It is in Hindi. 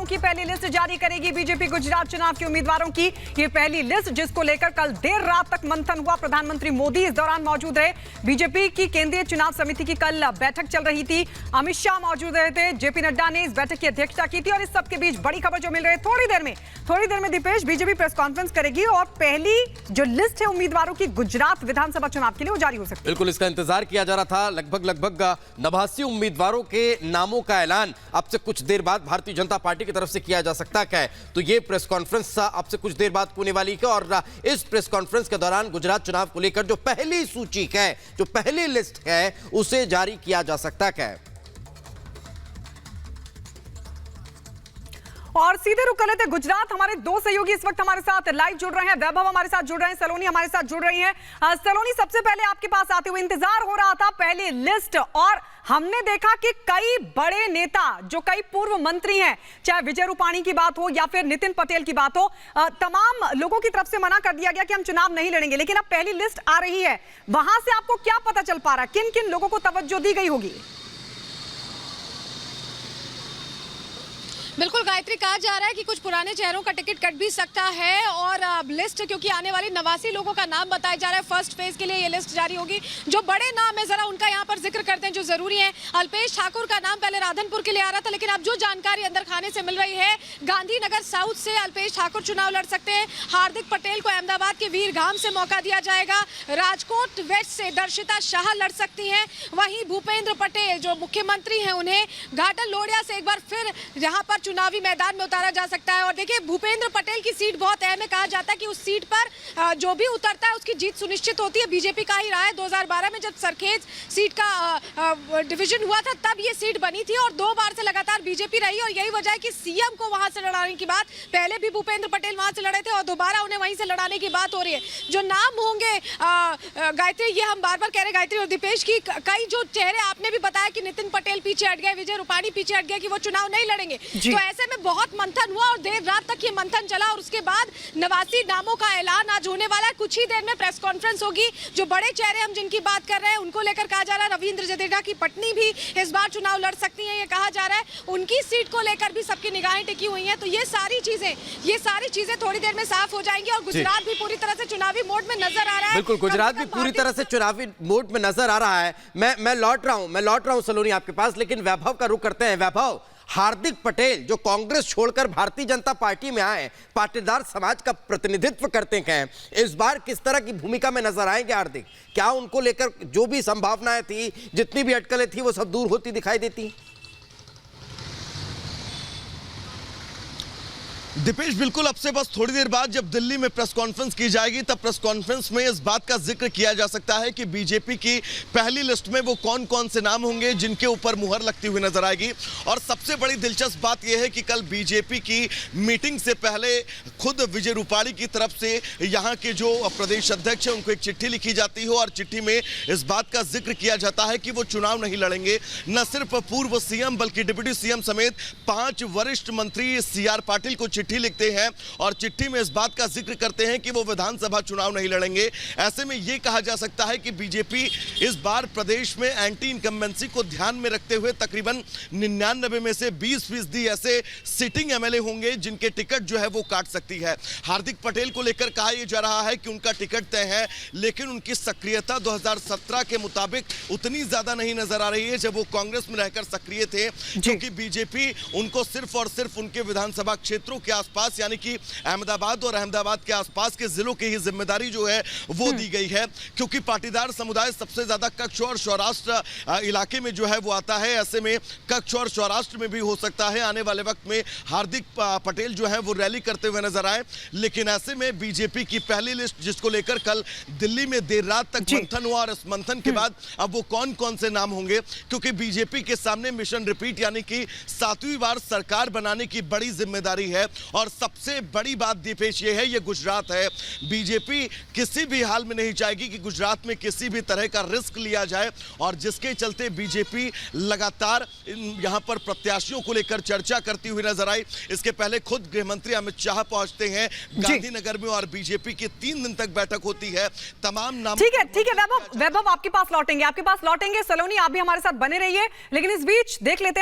की पहली लिस्ट जारी करेगी बीजेपी। गुजरात चुनाव के उम्मीदवारों की ये पहली लिस्ट, जिसको लेकर कल देर रात तक मंथन हुआ। प्रधानमंत्री मोदी इस दौरान मौजूद रहे। बीजेपी की केंद्रीय चुनाव समिति की कल बैठक चल रही थी। अमित शाह मौजूद रहे थे। जेपी नड्डा ने इस बैठक की अध्यक्षता की थी। और इस सबके बीच बड़ी खबर जो मिल रही है, थोड़ी देर में दीपेश, बीजेपी प्रेस कॉन्फ्रेंस करेगी और पहली जो लिस्ट है उम्मीदवारों की गुजरात विधानसभा चुनाव के लिए वो जारी हो सकती है। बिल्कुल, इसका इंतजार किया जा रहा था। लगभग 89 उम्मीदवारों के नामों का ऐलान अब से कुछ देर बाद भारतीय जनता पार्टी की तरफ से किया जा सकता है। तो ये प्रेस कॉन्फ्रेंस अब से कुछ देर बाद होने वाली है और इस प्रेस कॉन्फ्रेंस के दौरान गुजरात चुनाव को लेकर जो पहली सूची है, जो पहली लिस्ट है, उसे जारी किया जा सकता है। और सीधे रुक कर लेते हैं गुजरात। हमारे दो सहयोगी इस वक्त हमारे साथ लाइव जुड़ रहे हैं। वैभव हमारे साथ जुड़ रहे हैं, सलोनी हमारे साथ जुड़ रही हैं। सलोनी, सबसे पहले आपके पास आते हुए इंतजार हो रहा था पहली लिस्ट, और हमने देखा कि कई बड़े नेता जो कई पूर्व मंत्री हैं, चाहे विजय रूपाणी की बात हो या फिर नितिन पटेल की बात हो, तमाम लोगों की तरफ से मना कर दिया गया कि हम चुनाव नहीं लड़ेंगे। लेकिन अब पहली लिस्ट आ रही है, वहां से आपको क्या पता चल पा रहा है? किन किन लोगों को तवज्जो दी गई होगी? बिल्कुल गायत्री, कहा जा रहा है कि कुछ पुराने चेहरों का टिकट कट भी सकता है और लिस्ट, क्योंकि आने वाली 89 लोगों का नाम बताया जा रहा है। फर्स्ट फेज के लिए ये लिस्ट जारी होगी। जो बड़े नाम है जरा उनका यहाँ पर जिक्र करते हैं जो जरूरी है। अल्पेश ठाकुर का नाम पहले राधनपुर के लिए आ रहा था, लेकिन अब जो जानकारी अंदर खाने से मिल रही है, गांधीनगर साउथ से अल्पेश ठाकुर चुनाव लड़ सकते हैं। हार्दिक पटेल को अहमदाबाद के वीरगाम से मौका दिया जाएगा। राजकोट वेस्ट से दर्शिता शाह लड़ सकती है। वहीं भूपेंद्र पटेल जो मुख्यमंत्री हैं, उन्हें घाटल लोढ़िया से एक बार फिर यहाँ पर चुनावी मैदान में उतारा जा सकता है। और देखिए, भूपेंद्र पटेल की सीट बहुत अहम है। कहा जाता है कि उस सीट पर जो भी उतरता है उसकी जीत सुनिश्चित होती है। बीजेपी का ही रहा है। 2012 में जब सरखेज सीट का डिवीजन हुआ था, तब ये सीट बनी थी और 2 बार से लगातार बीजेपी रही। और यही वजह है कि सीएम को वहां से लड़ाने की बात, पहले भी भूपेंद्र पटेल वहां से लड़े थे और दोबारा उन्हें वहीं से लड़ाने की बात हो रही है। जो नाम होंगे गायत्री, ये हम बार बार कह रहे गायत्री और दीपेश की, कई जो चेहरे आपने भी बताया कि नितिन पटेल पीछे हट गए, विजय रूपाणी पीछे हट गए कि वो चुनाव नहीं लड़ेंगे। तो ऐसे में बहुत मंथन हुआ और देर रात तक ये मंथन चला और उसके बाद 89 नामों का ऐलान आज होने वाला है। कुछ ही देर में प्रेस कॉन्फ्रेंस होगी। जो बड़े चेहरे हम जिनकी बात कर रहे हैं, उनको लेकर कहा जा रहा है रविंद्र जडेजा की पत्नी भी इस बार चुनाव लड़ सकती हैं, ये कहा जा रहा है। उनकी सीट को लेकर भी सबकी निगाहें टिकी हुई हैं। तो ये सारी चीजें थोड़ी देर में साफ हो जाएंगी और गुजरात भी पूरी तरह से चुनावी मोड में नजर आ रहा है। बिल्कुल, गुजरात भी पूरी तरह से चुनावी मोड में नजर आ रहा है। मैं लौट रहा हूं सलोनी आपके पास, लेकिन वैभव का रुख करते हैं। वैभव, हार्दिक पटेल जो कांग्रेस छोड़कर भारतीय जनता पार्टी में आए, पाटीदार समाज का प्रतिनिधित्व करते हैं, इस बार किस तरह की भूमिका में नजर आएंगे हार्दिक? क्या उनको लेकर जो भी संभावनाएं थी, जितनी भी अटकलें थी, वो सब दूर होती दिखाई देती? दीपेश, बिल्कुल, अब से बस थोड़ी देर बाद जब दिल्ली में प्रेस कॉन्फ्रेंस की जाएगी, तब प्रेस कॉन्फ्रेंस में इस बात का जिक्र किया जा सकता है कि बीजेपी की पहली लिस्ट में वो कौन कौन से नाम होंगे जिनके ऊपर मुहर लगती हुई नजर आएगी। और सबसे बड़ी दिलचस्प बात यह है कि कल बीजेपी की मीटिंग से पहले खुद विजय रूपाणी की तरफ से यहाँ के जो प्रदेश अध्यक्ष है, उनको एक चिट्ठी लिखी जाती है और चिट्ठी में इस बात का जिक्र किया जाता है कि वो चुनाव नहीं लड़ेंगे। न सिर्फ पूर्व सीएम बल्कि डिप्टी सीएम समेत 5 वरिष्ठ मंत्री CR पाटिल को चिट्ठी लिखते हैं और चिट्ठी में इस बात का जिक्र करते हैं कि वो विधानसभा चुनाव नहीं लड़ेंगे। ऐसे में यह कहा जा सकता है कि बीजेपी इस बार प्रदेश में एंटी इनकम्बेंसी को ध्यान में रखते हुए तकरीबन 99 में से 20% ऐसे सिटिंग एमएलए होंगे जिनके टिकट जो है वो काट सकती है। हार्दिक पटेल को लेकर कहा यह जा रहा है कि उनका टिकट तय है, लेकिन उनकी सक्रियता 2017 के मुताबिक उतनी ज्यादा नहीं नजर आ रही है जब वो कांग्रेस में रहकर सक्रिय थे, क्योंकि बीजेपी उनको सिर्फ और सिर्फ उनके विधानसभा क्षेत्रों के आसपास, यानी कि अहमदाबाद और अहमदाबाद के आसपास के जिलों की ही जिम्मेदारी जो है वो दी गई है। क्योंकि पाटीदार समुदाय सबसे ज्यादा कच्छ और सौराष्ट्र इलाके में जो है वो आता है। ऐसे में कच्छ और सौराष्ट्र में भी हो सकता है आने वाले वक्त में हार्दिक पटेल जो है वो रैली करते हुए नजर आए। लेकिन ऐसे में बीजेपी की पहली लिस्ट, जिसको लेकर कल दिल्ली में देर रात तक मंथन हुआ, और इस मंथन के बाद अब वो कौन कौन से नाम होंगे, क्योंकि बीजेपी के सामने मिशन रिपीट यानी कि 7वीं बार सरकार बनाने की बड़ी जिम्मेदारी है। और सबसे बड़ी बात दीपेश ये है, ये गुजरात है। बीजेपी किसी भी हाल में नहीं चाहेगी कि गुजरात में किसी भी तरह का रिस्क लिया जाए, और जिसके चलते बीजेपी लगातार यहां पर प्रत्याशियों को लेकर चर्चा करती हुई नजर आई। इसके पहले खुद गृह मंत्री अमित शाह पहुंचते हैं गांधीनगर में और बीजेपी की 3 दिन तक बैठक होती है। तमाम नाम ठीक है वैभव आपके पास लौटेंगे सलोनी, आप भी हमारे साथ बने रहिए। लेकिन इस बीच देख लेते हैं